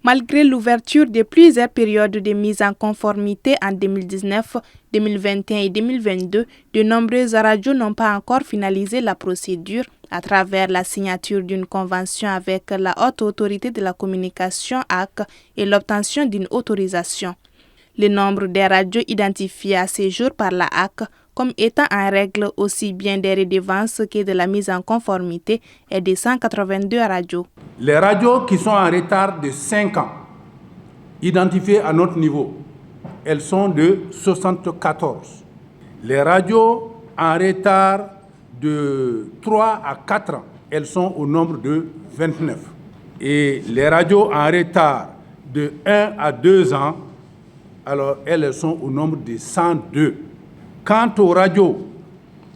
Malgré l'ouverture de plusieurs périodes de mise en conformité en 2019, 2021 et 2022, de nombreuses radios n'ont pas encore finalisé la procédure à travers la signature d'une convention avec la Haute Autorité de la Communication (HAC) et l'obtention d'une autorisation. Le nombre des radios identifiées à ce jour par la HAC comme étant en règle aussi bien des redevances que de la mise en conformité est de 182 radios. Les radios qui sont en retard de 5 ans, identifiées à notre niveau, elles sont de 74. Les radios en retard de 3 à 4 ans, elles sont au nombre de 29. Et les radios en retard de 1 à 2 ans, alors elles sont au nombre de 102. Quant aux radios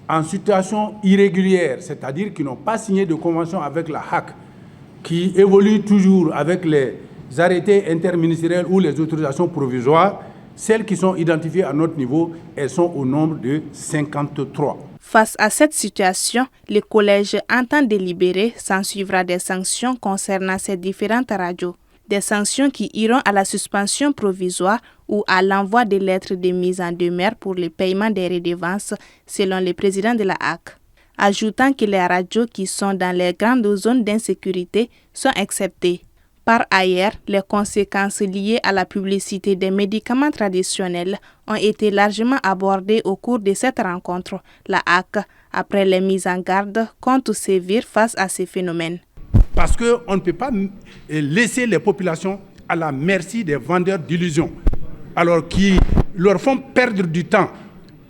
en situation irrégulière, c'est-à-dire qui n'ont pas signé de convention avec la HAC, qui évoluent toujours avec les arrêtés interministériels ou les autorisations provisoires, celles qui sont identifiées à notre niveau, elles sont au nombre de 53. Face à cette situation, le collège entend délibérer, s'ensuivra des sanctions concernant ces différentes radios. Des sanctions qui iront à la suspension provisoire ou à l'envoi de lettres de mise en demeure pour le paiement des redevances, selon le président de la HAC. Ajoutant que les radios qui sont dans les grandes zones d'insécurité sont exceptées. Par ailleurs, les conséquences liées à la publicité des médicaments traditionnels ont été largement abordées au cours de cette rencontre. La HAC, après les mises en garde, compte sévir face à ces phénomènes. Parce qu'on ne peut pas laisser les populations à la merci des vendeurs d'illusions, alors qui leur font perdre du temps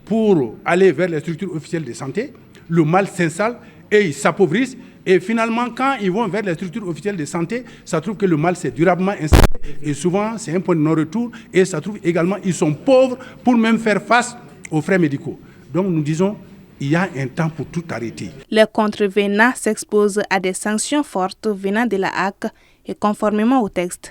pour aller vers les structures officielles de santé. Le mal s'installe et ils s'appauvrissent. Et finalement, quand ils vont vers les structures officielles de santé, ça trouve que le mal s'est durablement installé. Et souvent, c'est un point de non-retour. Et ça trouve également qu'ils sont pauvres pour même faire face aux frais médicaux. Donc nous disons, il y a un temps pour tout arrêter. Les contrevenants s'exposent à des sanctions fortes venant de la HAC et conformément au texte.